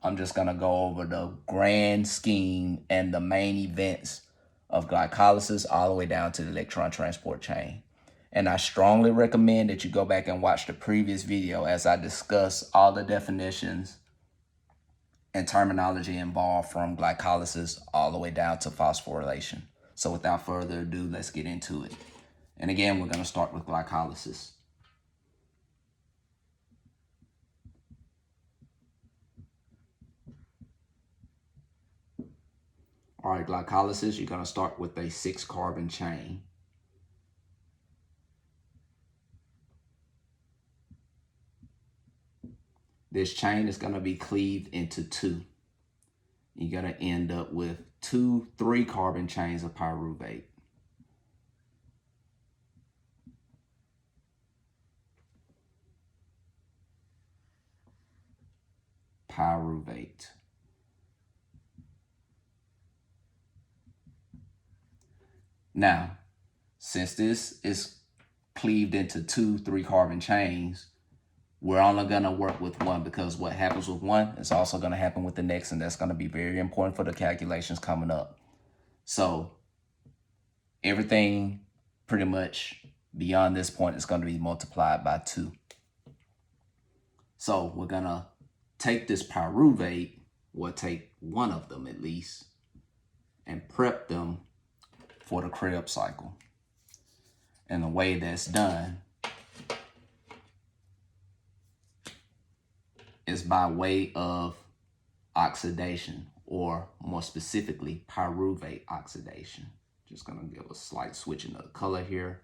I'm just going to go over the grand scheme and the main events of glycolysis all the way down to the electron transport chain. And I strongly recommend that you go back and watch the previous video as I discuss all the definitions and terminology involved from glycolysis all the way down to phosphorylation. So without further ado, let's get into it. And again, we're going to start with glycolysis. All right, glycolysis, you're going to start with a 6-carbon chain. This chain is going to be cleaved into 2. You're going to end up with 2 3-carbon chains of pyruvate. Pyruvate. Now, since this is cleaved into 2 3-carbon chains, we're only going to work with one, because what happens with one is also going to happen with the next, and that's going to be very important for the calculations coming up. So everything pretty much beyond this point is going to be multiplied by 2. So we're going to take this pyruvate, we'll take one of them at least, and prep them for the Krebs cycle. And the way that's done is by way of oxidation, or more specifically, pyruvate oxidation. Just gonna give a slight switch in the color here.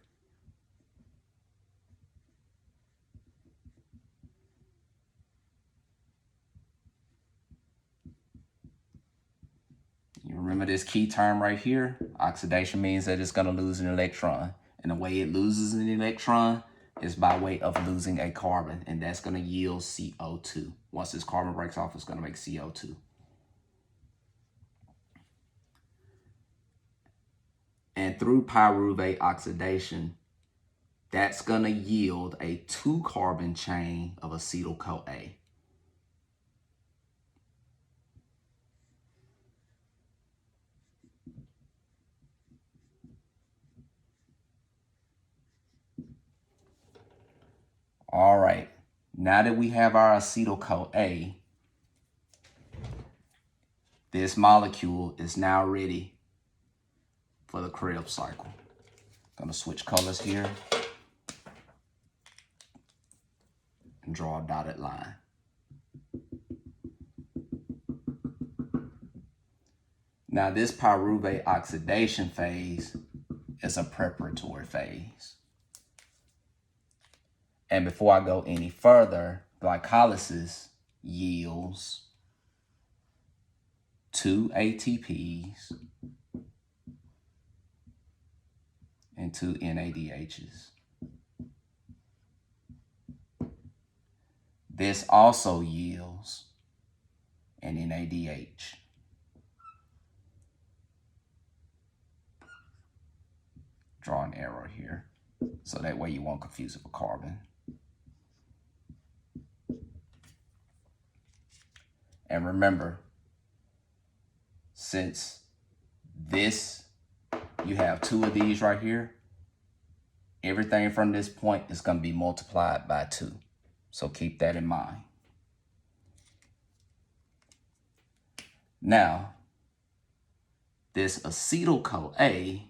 You remember this key term right here? Oxidation means that it's gonna lose an electron. And the way it loses an electron is by way of losing a carbon, and that's going to yield CO2. Once this carbon breaks off, it's going to make CO2. And through pyruvate oxidation, that's going to yield a 2-carbon chain of Acetyl Coa. All right, now that we have our Acetyl Coa, this molecule is now ready for the Krebs cycle. I'm gonna switch colors here and draw a dotted line. Now this pyruvate oxidation phase is a preparatory phase. And before I go any further, glycolysis yields 2 ATPs and 2 NADHs. This also yields an NADH. Draw an arrow here, so that way you won't confuse it with carbon. And remember, since this, you have 2 of these right here, everything from this point is going to be multiplied by 2. So keep that in mind. Now, this Acetyl Coa,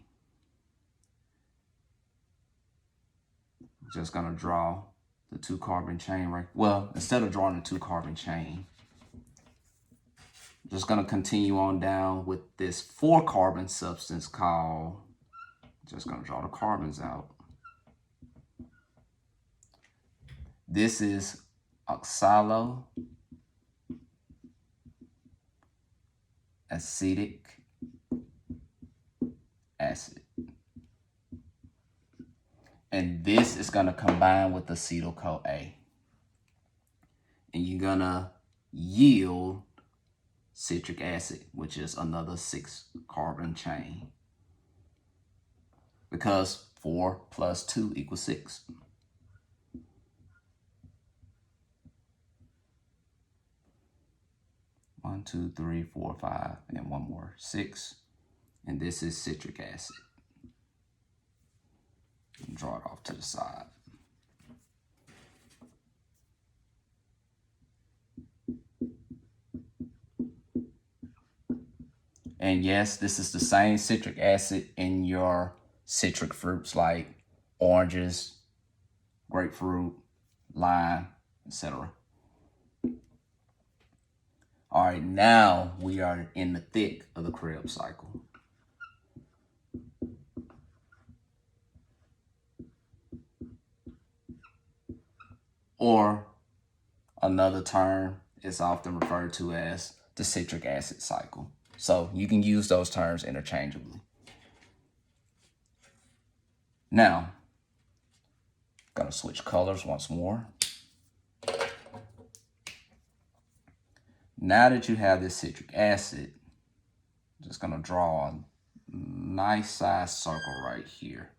just going to draw the 2-carbon chain right. Well, instead of drawing the 2-carbon chain, just going to continue on down with this 4-carbon substance called, just going to draw the carbons out. This is oxaloacetic acid. And this is going to combine with Acetyl Coa. And you're going to yield citric acid, which is another 6-carbon chain. Because 4 plus 2 equals 6. 1, 2, 3, 4, 5, and one more, 6. And this is citric acid. Draw it off to the side. And yes, this is the same citric acid in your citric fruits like oranges, grapefruit, lime, etc. All right, now we are in the thick of the Krebs cycle. Or another term is often referred to as the citric acid cycle. So you can use those terms interchangeably. Now, I'm gonna switch colors once more. Now that you have this citric acid, I'm just gonna draw a nice size circle right here.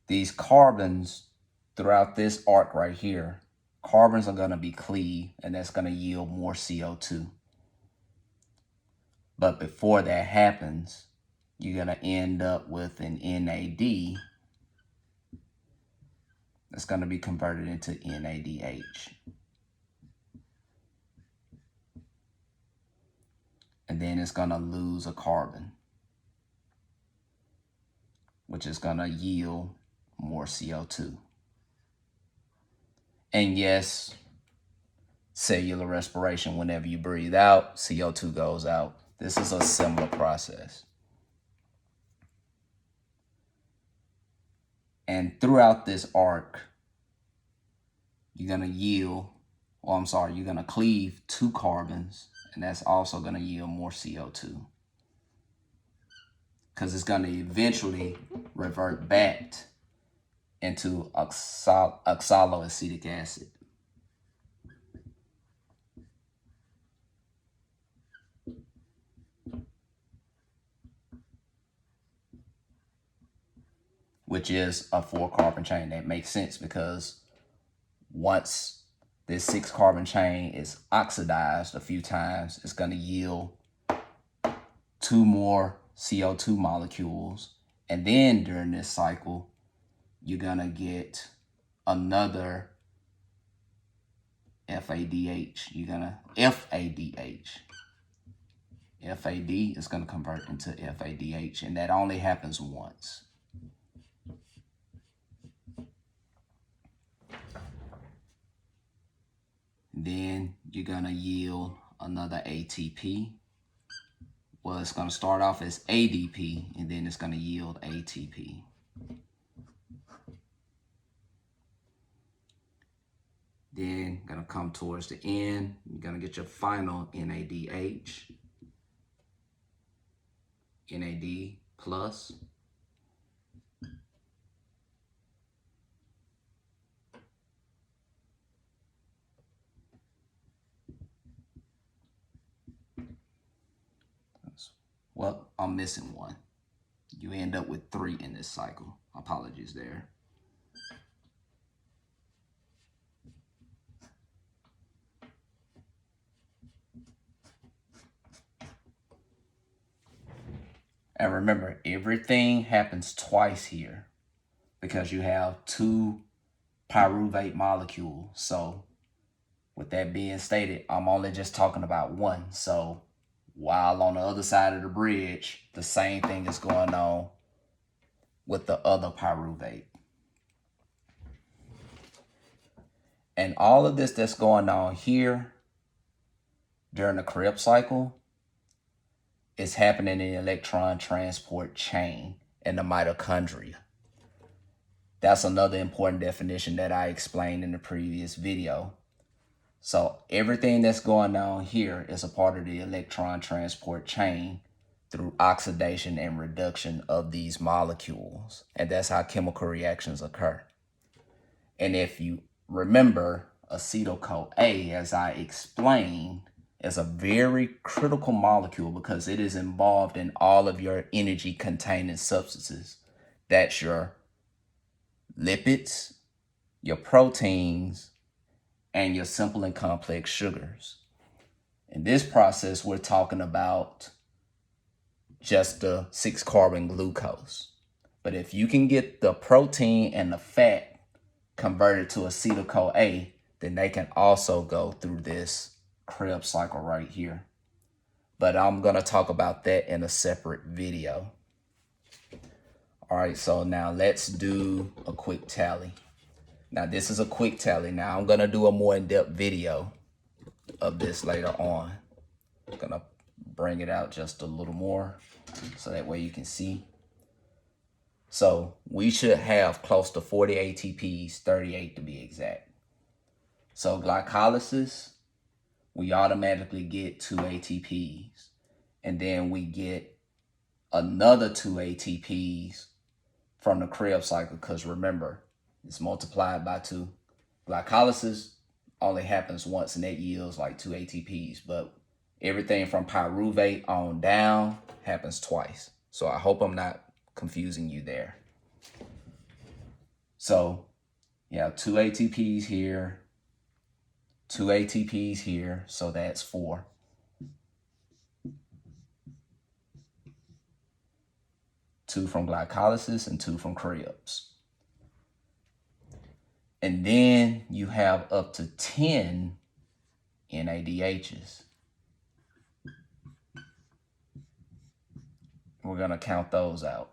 These carbons throughout this arc right here, carbons are gonna be cleaved, and that's gonna yield more CO2. But before that happens, you're gonna end up with an NAD that's going to be converted into NADH. And then it's going to lose a carbon, which is going to yield more CO2. And yes, cellular respiration, whenever you breathe out, CO2 goes out. This is a similar process. And throughout this arc, you're going to yield, you're going to cleave 2 carbons, and that's also going to yield more CO2. Because it's going to eventually revert back into oxaloacetic acid. Which is a 4-carbon chain. That makes sense because once this 6-carbon chain is oxidized a few times, it's going to yield 2 more CO2 molecules. And then during this cycle, you're going to get another FADH. You're going to FADH. FAD is going to convert into FADH, and that only happens once. Then you're going to yield another ATP. Well, it's going to start off as ADP, and then it's going to yield ATP. Then going to come towards the end, you're going to get your final NADH, NAD plus. Well, I'm missing one. You end up with 3 in this cycle. Apologies there. And remember, everything happens twice here because you have 2 pyruvate molecules. So with that being stated, I'm only just talking about one. So while on the other side of the bridge, the same thing is going on with the other pyruvate. And all of this that's going on here during the Krebs cycle is happening in the electron transport chain in the mitochondria. That's another important definition that I explained in the previous video. So everything that's going on here is a part of the electron transport chain through oxidation and reduction of these molecules. And that's how chemical reactions occur. And if you remember, Acetyl Coa, as I explained, is a very critical molecule because it is involved in all of your energy containing substances. That's your lipids, your proteins, and your simple and complex sugars. In this process, we're talking about just the 6-carbon glucose. But if you can get the protein and the fat converted to acetyl CoA, then they can also go through this Krebs cycle right here. But I'm going to talk about that in a separate video. All right, so now let's do a quick tally. Now this is a quick tally. Now I'm going to do a more in-depth video of this later on. I'm going to bring it out just a little more so that way you can see. So we should have close to 40 ATPs, 38 to be exact. So glycolysis, we automatically get 2 ATPs. And then we get another 2 ATPs from the Krebs cycle, because remember, it's multiplied by 2. Glycolysis only happens once and that yields like 2 ATPs, but everything from pyruvate on down happens twice. So I hope I'm not confusing you there. So you have 2 ATPs here, 2 ATPs here, so that's 4. Two from glycolysis and 2 from Krebs. And then you have up to 10 NADHs. We're going to count those out.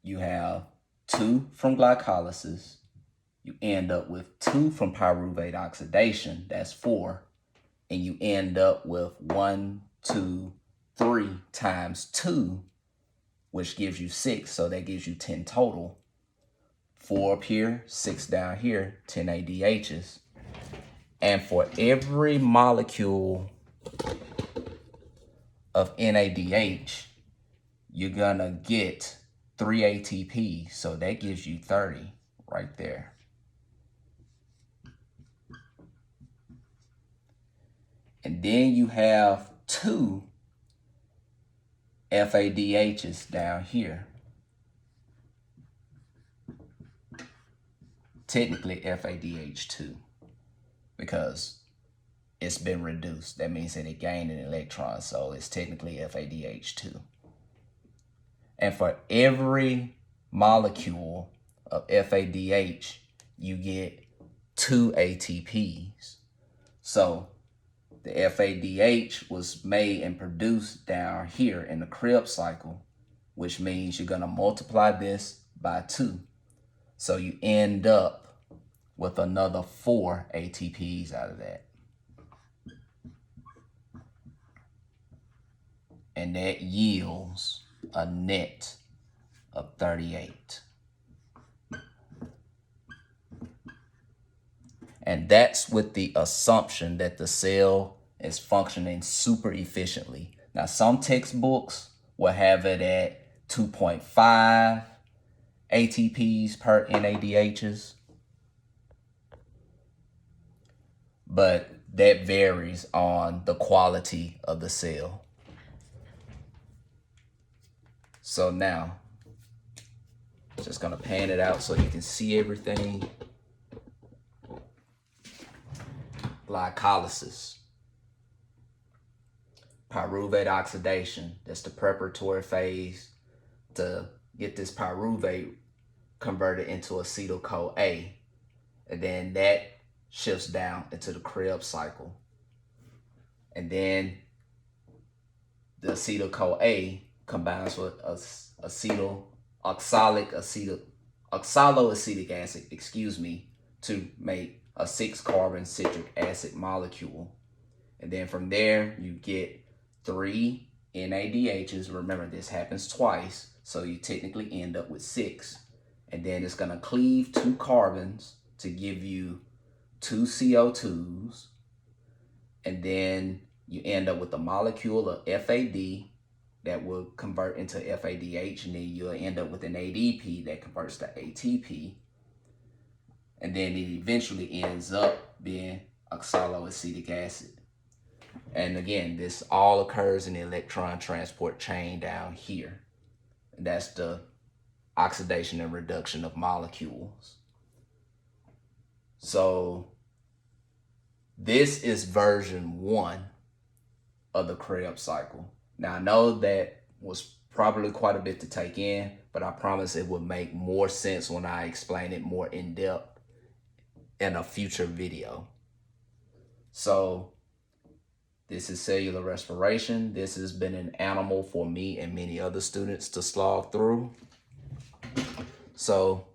You have 2 from glycolysis. You end up with 2 from pyruvate oxidation. That's 4. And you end up with 1, 2, 3 times 2, which gives you 6. So that gives you 10 total. 4 up here, 6 down here, 10 ADHs. And for every molecule of NADH, you're gonna get 3 ATP. So that gives you 30 right there. And then you have 2 FADHs down here. Technically FADH2 because it's been reduced. That means that it gained an electron, so it's technically FADH2. And for every molecule of FADH, you get 2 ATPs. So the FADH was made and produced down here in the Krebs cycle, which means you're going to multiply this by 2. So you end up with another 4 ATPs out of that. And that yields a net of 38. And that's with the assumption that the cell is functioning super efficiently. Now, some textbooks will have it at 2.5 ATPs per NADHs, but that varies on the quality of the cell. So now, just gonna pan it out so you can see everything. Glycolysis, pyruvate oxidation, that's the preparatory phase to get this pyruvate converted into acetyl CoA, and then that shifts down into the Krebs cycle, and then the acetyl CoA combines with oxaloacetic acid, to make a 6-carbon citric acid molecule. And then from there, you get 3 NADHs. Remember, this happens twice, so you technically end up with 6. And then it's going to cleave 2 carbons to give you 2 CO2s. And then you end up with a molecule of FAD that will convert into FADH, and then you'll end up with an ADP that converts to ATP. And then it eventually ends up being oxaloacetic acid. And again, this all occurs in the electron transport chain down here. And that's the oxidation and reduction of molecules. So this is version 1 of the Krebs cycle. Now I know that was probably quite a bit to take in, but I promise it will make more sense when I explain it more in depth in a future video. So this is cellular respiration. This has been an animal for me and many other students to slog through. So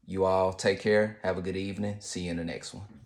you all take care. Have a good evening. See you in the next one.